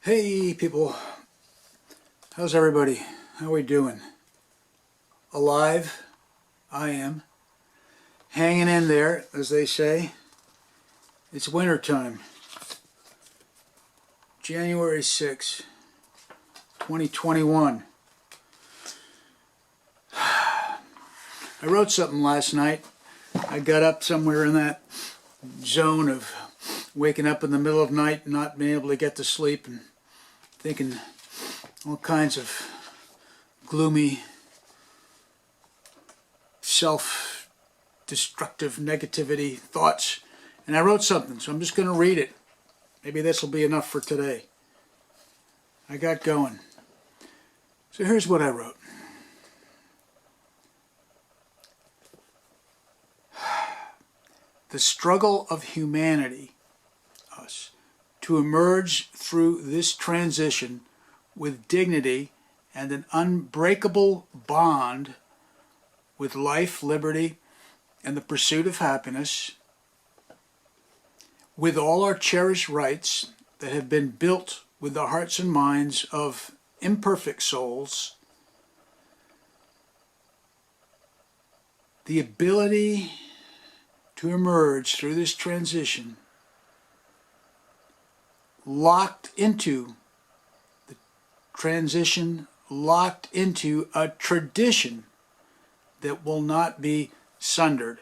Hey people, how's everybody? How are we doing? Alive? I am. Hanging in there, as they say. It's winter time. January 6, 2021. I wrote something last night. I got up somewhere in that zone of waking up in the middle of the night and not being able to get to sleep and thinking all kinds of gloomy, self-destructive negativity thoughts. And I wrote something, so I'm just going to read it. Maybe this will be enough for today. I got going. So here's what I wrote. The struggle of humanity, us, to emerge through this transition with dignity and an unbreakable bond with life, liberty, and the pursuit of happiness, with all our cherished rights that have been built with the hearts and minds of imperfect souls, the ability to emerge through this transition locked into the transition, locked into a tradition that will not be sundered.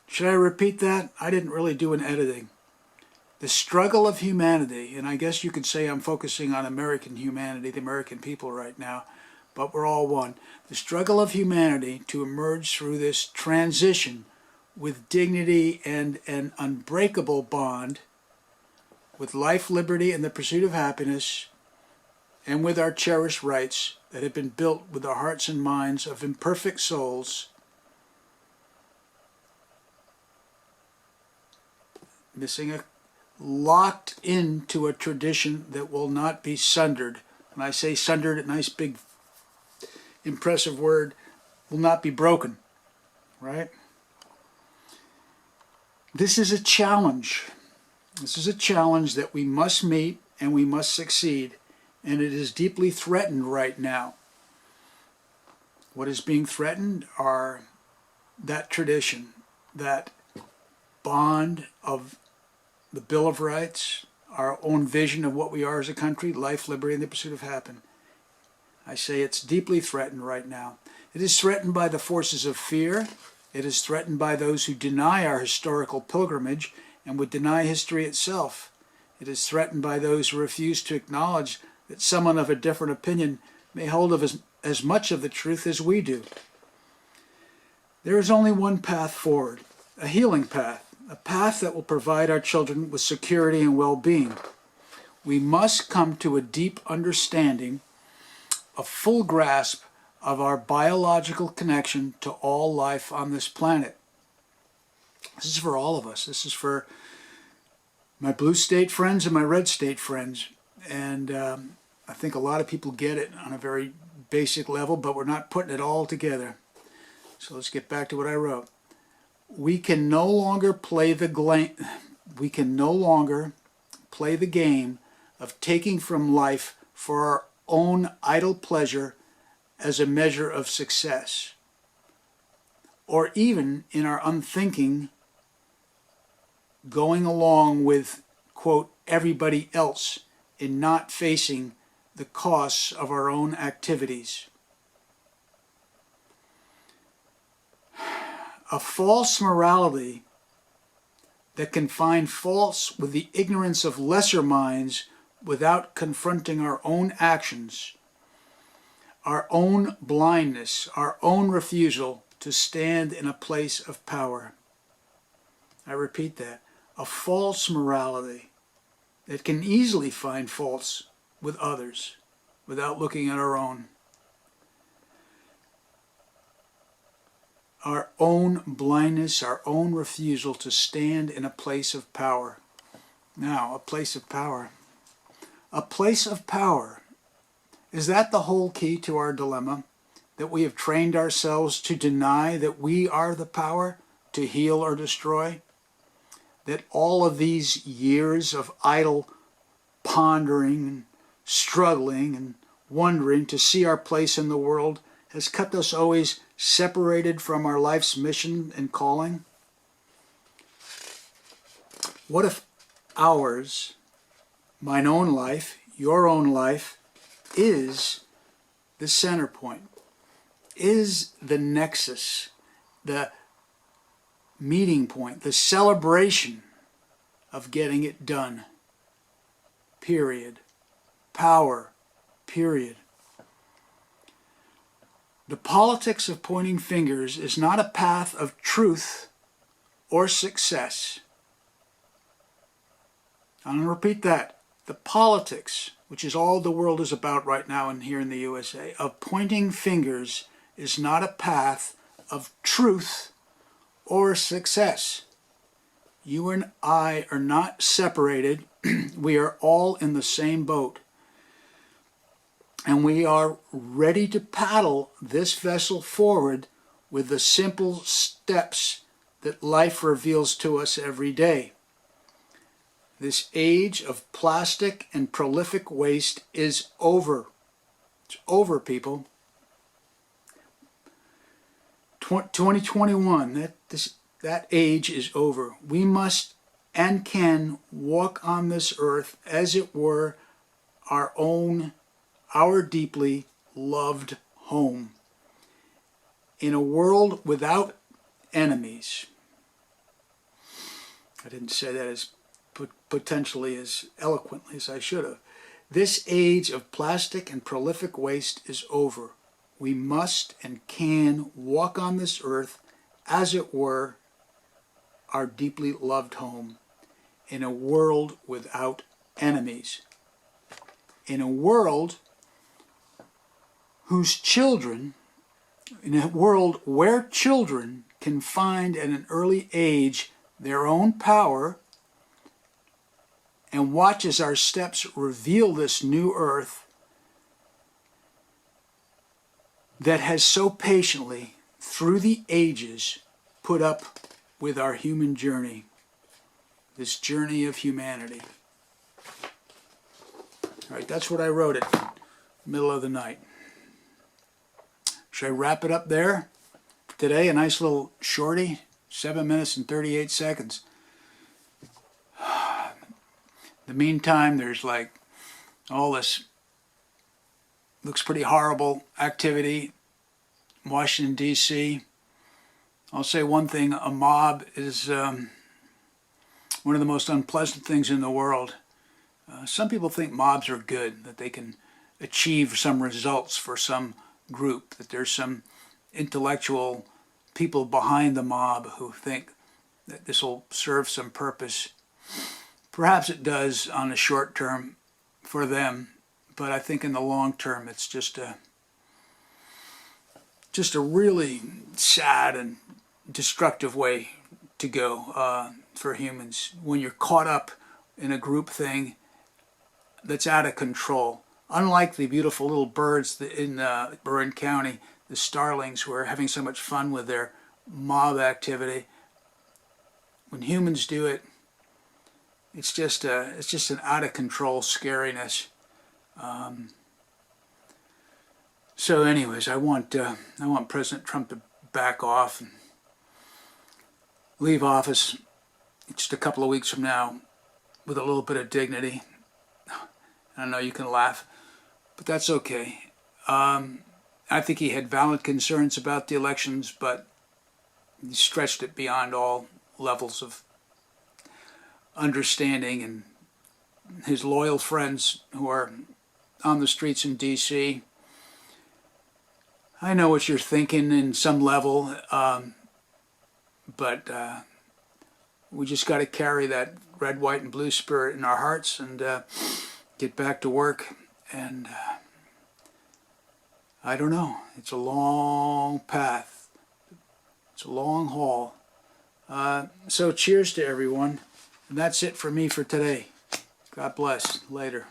Should I repeat that? I didn't really do an editing. The struggle of humanity, and I guess you could say I'm focusing on American humanity, the American people right now, but we're all one. The struggle of humanity to emerge through this transition with dignity and an unbreakable bond with life, liberty, and the pursuit of happiness, and with our cherished rights that have been built with the hearts and minds of imperfect souls, locked into a tradition that will not be sundered. When I say sundered, a nice big impressive word, will not be broken, right? This is a challenge. This is a challenge that we must meet and we must succeed, and it is deeply threatened right now. What is being threatened are that tradition, that bond of the Bill of Rights, our own vision of what we are as a country, life, liberty, and the pursuit of happiness. I say it's deeply threatened right now. It is threatened by the forces of fear. It is threatened by those who deny our historical pilgrimage and would deny history itself. It is threatened by those who refuse to acknowledge that someone of a different opinion may hold of as much of the truth as we do. There is only one path forward, a healing path, a path that will provide our children with security and well-being. We must come to a deep understanding, a full grasp of our biological connection to all life on this planet. This is for all of us. This is for my blue state friends and my red state friends. And I think a lot of people get it on a very basic level, but we're not putting it all together. So let's get back to what I wrote. We can no longer play the game of taking from life for our own idle pleasure as a measure of success, or even in our unthinking going along with, quote, everybody else in not facing the costs of our own activities. A false morality that can find faults with the ignorance of lesser minds without confronting our own actions, our own blindness, our own refusal to stand in a place of power. I repeat that. A false morality that can easily find faults with others without looking at our own. Our own blindness, our own refusal to stand in a place of power. Now, a place of power. A place of power. Is that the whole key to our dilemma? That we have trained ourselves to deny that we are the power to heal or destroy? That all of these years of idle pondering struggling and wondering to see our place in the world has kept us always separated from our life's mission and calling? What if ours, mine own life, your own life, is the center point, is the nexus, the meeting point, the celebration of getting it done? Period. Power. Period. The politics of pointing fingers is not a path of truth or success. I'm going to repeat that. The politics, which is all the world is about right now and here in the USA, of pointing fingers is not a path of truth or success. You and I are not separated. We are all in the same boat. And we are ready to paddle this vessel forward with the simple steps that life reveals to us every day. This age of plastic and prolific waste is over. It's over, people. 2021, that age is over. We must and can walk on this earth as it were our deeply loved home. In a world without enemies. I didn't say that as potentially as eloquently as I should have. This age of plastic and prolific waste is over. We must and can walk on this earth as it were our deeply loved home. In a world without enemies. In a world whose children, in a world where children can find at an early age their own power, and watch as our steps reveal this new earth that has so patiently, through the ages, put up with our human journey, this journey of humanity. All right, that's what I wrote it, middle of the night. Should I wrap it up there? Today, a nice little shorty, 7 minutes and 38 seconds. In the meantime, there's like all this looks pretty horrible activity in Washington, D.C. I'll say one thing, a mob is one of the most unpleasant things in the world. Some people think mobs are good, that they can achieve some results for some group, that there's some intellectual people behind the mob who think that this will serve some purpose. Perhaps it does on the short term for them, but I think in the long term it's just a really sad and destructive way to go for humans when you're caught up in a group thing that's out of control. Unlike the beautiful little birds in Marin County, the starlings, who are having so much fun with their mob activity, when humans do it, it's just an out of control scariness. So, anyways, I want President Trump to back off and leave office just a couple of weeks from now with a little bit of dignity. I know you can laugh, but that's okay. I think he had valid concerns about the elections, but he stretched it beyond all levels of understanding, and his loyal friends who are on the streets in D.C. I know what you're thinking in some level, but we just got to carry that red, white, and blue spirit in our hearts and get back to work. And I don't know. It's a long path. It's a long haul. So cheers to everyone. And that's it for me for today. God bless. Later.